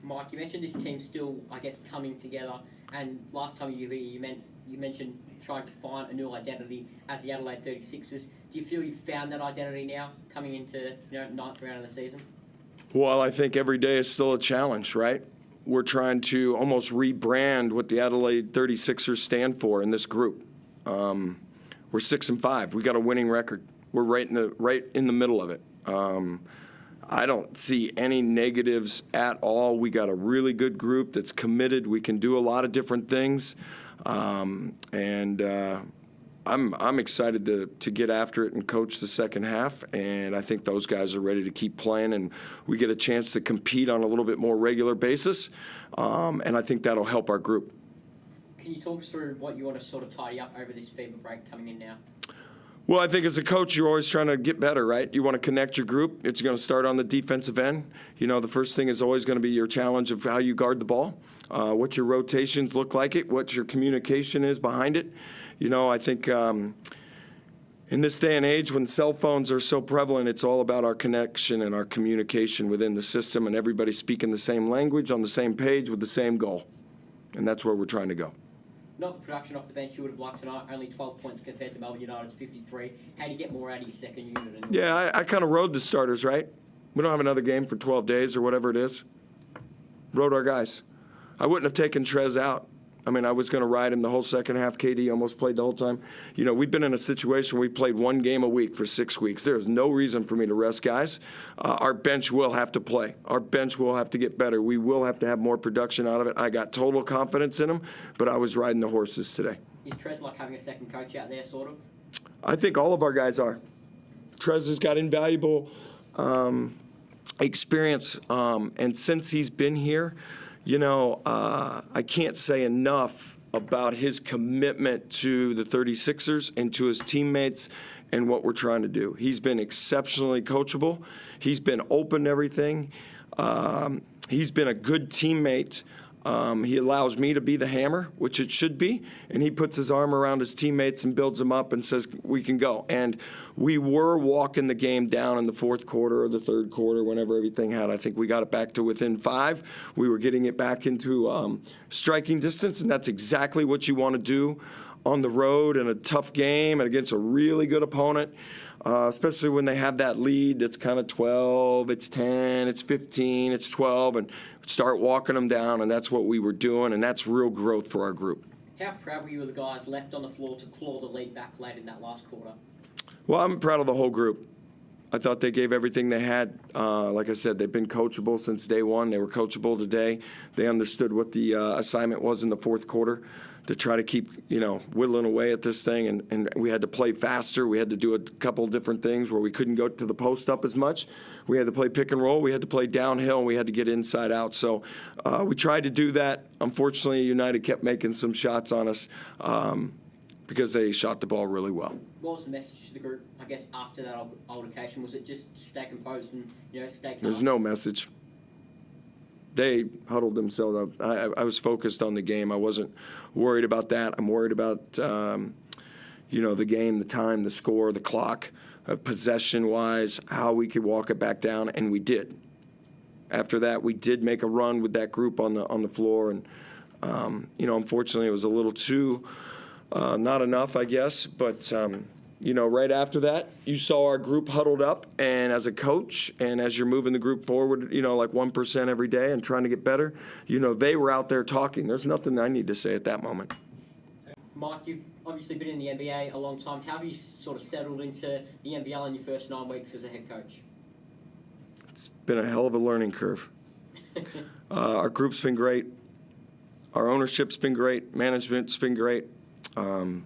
Mike, you mentioned this team's still, I guess, coming together. And last time you were here, you mentioned trying to find a new identity as the Adelaide 36ers. Do you feel you've found that identity now, coming into ninth round of the season? Well, I think every day is still a challenge, right? We're trying to almost rebrand what the Adelaide 36ers stand for in this group. We're 6-5. We got a winning record. We're right in the middle of it. I don't see any negatives at all. We got a really good group that's committed. We can do a lot of different things, and I'm excited to get after it and coach the second half. And I think those guys are ready to keep playing, and we get a chance to compete on a little bit more regular basis. And I think that'll help our group. Can you talk us through what you want to sort of tidy up over this FIBA break coming in now? Well, I think as a coach, you're always trying to get better, right? You want to connect your group. It's going to start on the defensive end. The first thing is always going to be your challenge of how you guard the ball, what your rotations look like, what your communication is behind it. I think in this day and age when cell phones are so prevalent, it's all about our connection and our communication within the system and everybody speaking the same language on the same page with the same goal. And that's where we're trying to go. Not the production off the bench you would have liked tonight, only 12 points compared to Melbourne United's 53. How do you get more out of your second unit? Yeah, I kind of rode the starters, right? We don't have another game for 12 days or whatever it is. Rode our guys. I wouldn't have taken Trez out. I mean, I was going to ride him the whole second half. KD almost played the whole time. We've been in a situation where we played one game a week for 6 weeks. There's no reason for me to rest guys. Our bench will have to play. Our bench will have to get better. We will have to have more production out of it. I got total confidence in them, but I was riding the horses today. Is Trez like having a second coach out there, sort of? I think all of our guys are. Trez has got invaluable experience, and since he's been here, I can't say enough about his commitment to the 36ers and to his teammates and what we're trying to do. He's been exceptionally coachable. He's been open to everything. He's been a good teammate. He allows me to be the hammer, which it should be, and he puts his arm around his teammates and builds them up and says, we can go. And we were walking the game down in the fourth quarter or the third quarter, whenever everything had. I think we got it back to within 5. We were getting it back into striking distance, and that's exactly what you want to do on the road in a tough game and against a really good opponent. Especially when they have that lead that's kind of 12, it's 10, it's 15, it's 12, and start walking them down, and that's what we were doing, and that's real growth for our group. How proud were you of the guys left on the floor to claw the lead back late in that last quarter? Well, I'm proud of the whole group. I thought they gave everything they had. Like I said, they've been coachable since day one. They were coachable today. They understood what the assignment was in the fourth quarter, to try to keep, whittling away at this thing. And we had to play faster. We had to do a couple different things where we couldn't go to the post up as much. We had to play pick and roll. We had to play downhill. And we had to get inside out. So we tried to do that. Unfortunately, United kept making some shots on us because they shot the ball really well. What was the message to the group, I guess, after that altercation? Was it just to stay composed and, stay calm? There's no message. They huddled themselves up. I was focused on the game. I wasn't worried about that. I'm worried about, the game, the time, the score, the clock, possession-wise, how we could walk it back down, and we did. After that, we did make a run with that group on the floor, and unfortunately, it was a little too not enough, I guess, but. Right after that, you saw our group huddled up, and as a coach and as you're moving the group forward, like 1% every day and trying to get better, they were out there talking. There's nothing I need to say at that moment. Mike, you've obviously been in the NBA a long time. How have you sort of settled into the NBL in your first 9 weeks as a head coach? It's been a hell of a learning curve. Our group's been great. Our ownership's been great. Management's been great. I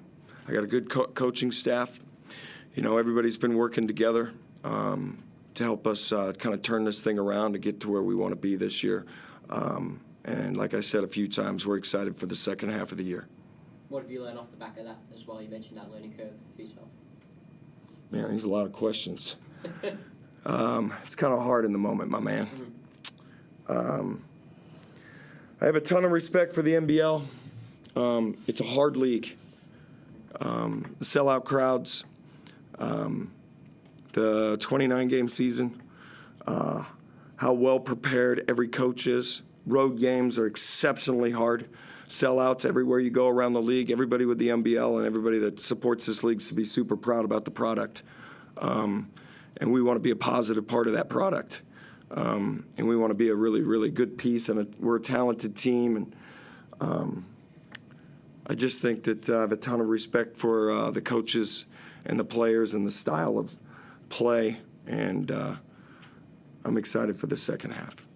got a good coaching staff. Everybody's been working together to help us kind of turn this thing around to get to where we want to be this year. And like I said a few times, we're excited for the second half of the year. What have you learned off the back of that as well? You mentioned that learning curve for yourself. Man, there's a lot of questions. It's kind of hard in the moment, my man. I have a ton of respect for the NBL. It's a hard league. Sellout crowds, the 29-game season, how well prepared every coach is, road games are exceptionally hard. Sellouts everywhere you go around the league. Everybody with the MBL and everybody that supports this league should be super proud about the product. And we want to be a positive part of that product. And we want to be a really, really good piece. And we're a talented team. And I just think that I have a ton of respect for the coaches and the players and the style of play. And I'm excited for the second half.